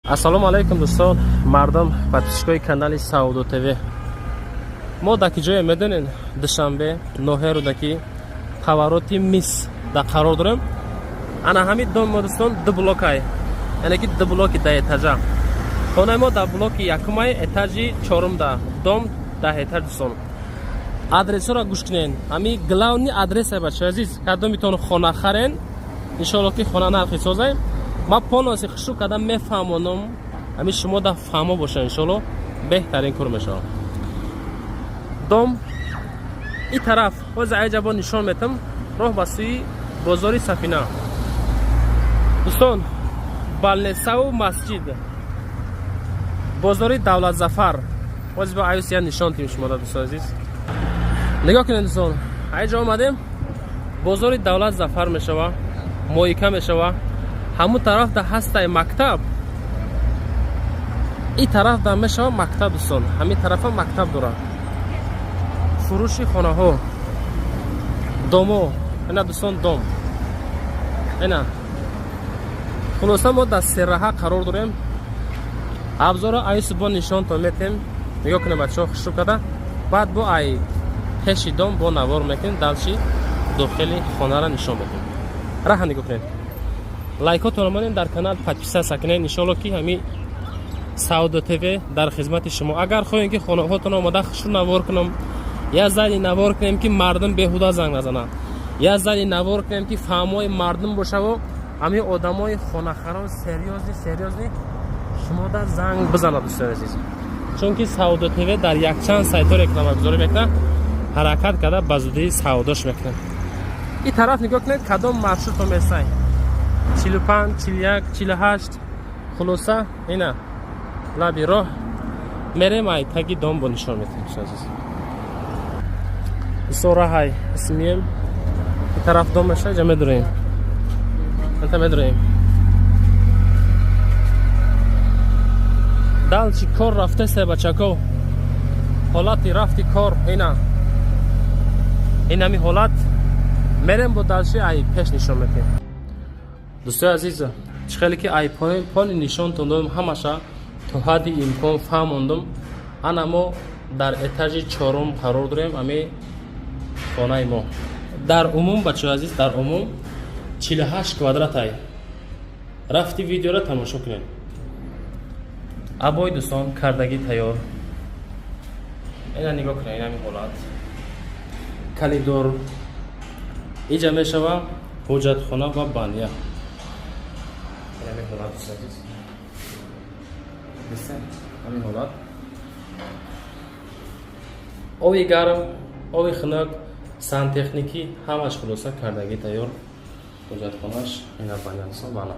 Ассалому алайкум дӯстон, мардам подписчикои канали Саудо ТВ. Мо даки ҷое медонем душанбе ноҳеру даки повороти мис да қарор дорем. Ана ҳамин дом мо дӯстон ду блокай, яъне ки ду блоки да этажа. Хонаи мо да блоки якумай, этажи чорум да дом да этаж дӯстон. Адресора гӯш кунен. Ами главни адреса бачаҳои азиз, кадомитон хона харен, иншоалло ки хона нархи созай. Ма поноси хушу када мефаҳмонам, ами шумо да фаҳмо боша, иншоалло беҳтарин кор мешавад. Дом и тараф ҳозир аҷаба нишон метам, роҳ ба сӯи бозори Сафина. Дӯстон, Балнесау масҷид, бозори Давлатзафар. Ҳозир ба аюсия нишон тим шумо да дӯстон азиз. Нигоҳ кунед дӯстон, аҷа омадем, бозори Давлатзафар мешава, Моика мешава. Ҳамун тараф да ҳастаи мактаб. И тараф да мешава мактаб дӯстон. Ҳамин тарафа мактаб дора. Фурӯши хонаҳо. Домо. Ина дӯстон дом. Ина. Хулоса мо дар серраҳа қарор дорем. Абзора айсу бо нишонтон метем. Нигоҳ кунед бачаҳо хушрӯ када. Баъд бо ай пеши дом бо навор мекунем, далчи дохили хонара нишон метем. Раҳа нигоҳ кунед. Лайкотон омадем, дар канал подписаться кунед, иншоалло ки ҳами Саудо ТВ дар хизмати шумо. Агар хоҳем ки хонаҳотон омада хушрӯ навор кунам, я зали навор кунем ки мардум беҳуда занг назанад, я зали навор кунем ки фаҳмои мардум бошаву ҳами одамои хонахарон серьёзни шумо да занг бизанад дӯстони азиз. Чунки Саудо ТВ дар якчанд сайтҳо рекламагузорӣ мекунад, ҳаракат карда ба зудии саудош мекунад. И тараф нигоҳ кунед кадом маршрутро месай. 45, 41, 48. Хулоса ина лаби роҳ мерем, ай таги дом бо нишон метем азиз. Сораҳай исмием. И тараф дом меша, ҷа медурем. Анта медурем. Далчи кор рафте се бачако. Ҳолати рафти кор ина. Инами ҳолат мерем бо далчи ай пеш нишон метем. Дӯстои азиз, чӣ хеле ки ай пони нишонтон додам, ҳамаша то ҳадди имкон фаҳмондам. Ана мо дар этажи чорум қарор дорем, ами хонаи мо. Дар умум бачаҳои азиз, дар умум 48 квадрат ай. Рафти видеоро тамошо кунед. Абои дӯстон кардагӣ тайёр. Ина нигоҳ кунед, ин ҳамин ҳолат. Калидор. Иҷа мешава ҳоҷатхона ва баня. Ҳамин ҳолат. Оби гарм, оби хунук, сантехникӣ ҳамаш хулоса кардагӣ тайёр. Ҳоҷатхонаш ина банясон бана.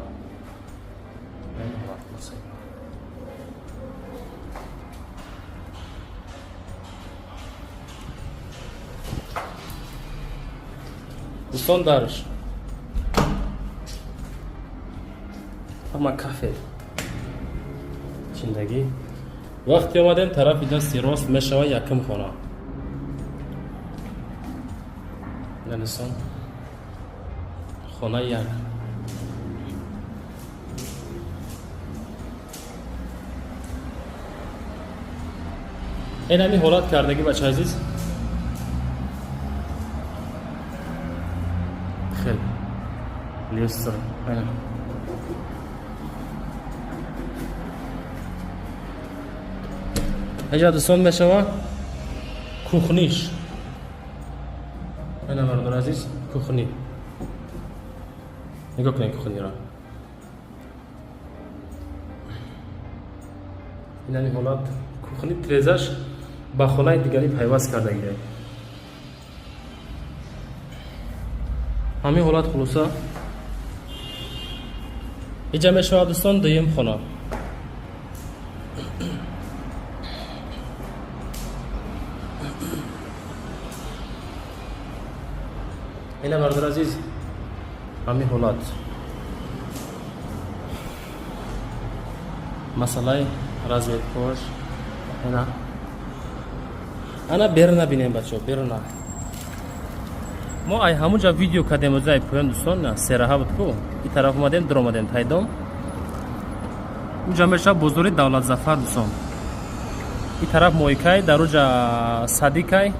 Ҳамин ҳолат хулоса. Дӯстон дарш. Ама кафе. Чиндагӣ. Вақти омадем тарафи дасти рост мешава якум хона. Нанесон. Хона як. Инами ҳолат кардагӣ бачаҳои азиз. Хел. Люстр. Ана. Аҷа дӯстон мешава кухниш. Ина мардор азиз, кухни. Нигоҳ кунед кухниро. Инами ҳолат кухни трезаш ба хонаи дигари пайваст кардагӣ. Ҳамин ҳолат хулоса иҷа мешава дӯстон дуюм хона. Ина мардор азиз, ҳамин ҳолат. Масъалаи разветкош. Ана берна бинем бачаҳо, берна. Мо ай ҳамунҷа видео кардем ӯза ай поён дӯстон, сераҳа буд ку. И тараф омадем, дар омадем тай дом. اینجا میشه بزرگ دولت ظفر دوستان. این طرف مویکای در اوجا صدیقای.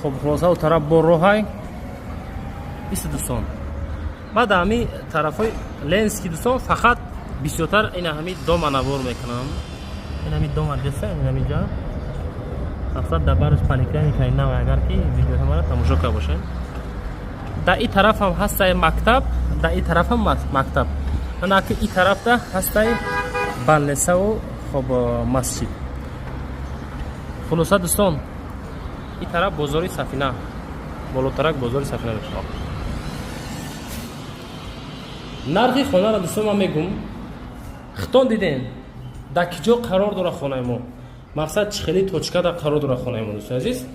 خب خلاصه اون طرف بروهای. ایست دوستان. بعد همی طرفای لنز کی دوستان فقط بیشتر این همی دو منور میکنم. این همی دو مدرسه این همی جا. اصلا دبارش پانیکایی که نه اگر کی ویدیو همراه تماشا کنید باشه. در این طرف هم هست مکتب، در این طرف هم مکتب. انا که این طرف ده هست بلنسه و خب مسجد. خلاصه دوستان این طرف بازاری سفینه، بالاترک بازاری سفینه میشه. نرخی خانه را دوستان من میگم خطان دیدین در کجا قرار داره خانه ما، مقصد چخیلی توچکه در قرار داره خانه ما دوستان عزیز.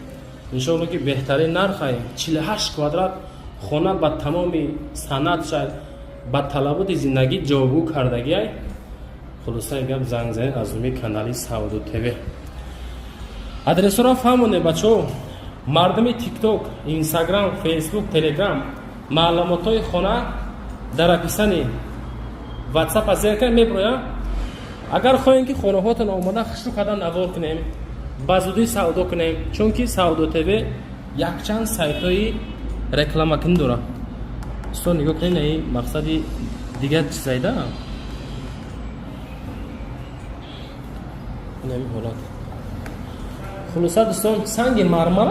انشاءالله که بهترین نرخ 48 کвадрат خانه با تمام سند شد با طلبات زندگی جوابگو کردگی ای. خلاصه گپ زنگ زنید از روی کانال سعودو تیوی. آدرس را فهمونه بچو. مردم تیک توک، اینستاگرام، فیسبوک، تلگرام معلومات های خانه در اپلیکیشن واتساپ از یک میبرویا. اگر خواهید که خانه هاتون آماده خشرو کردن نوار کنیم بازودی سعودو کنیم، چون که سعودو تیوی یک چند سایت های رکلام کن داره. دوستان نگاه کنید این مقصدی دیگه چیزایی ده. نمی حالات. خلاصه دوستان سنگ مرمره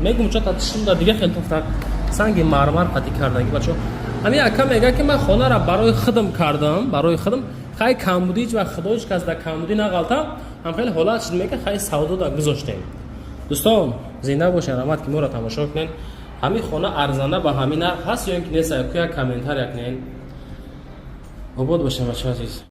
میگم چه تاتشون داد دیگه خیلی توفت سنگ مرمر قطعی کردگی بچه. همین اکا میگه که من خانه را برای خودم کردم، برای خودم خیلی کمبودی و خدایش که از در کمبودی نغلطم هم خیلی حالات شد میگه خیلی سعودو دا گذاشتیم. دوستان زنده باشین، رحمت که ما را تماشا کنین. همین خانه ارزانه با همین نرخ هست یا اینکه نیست؟ یک کامنتار کنین. آباد باشه بچه‌ها عزیز.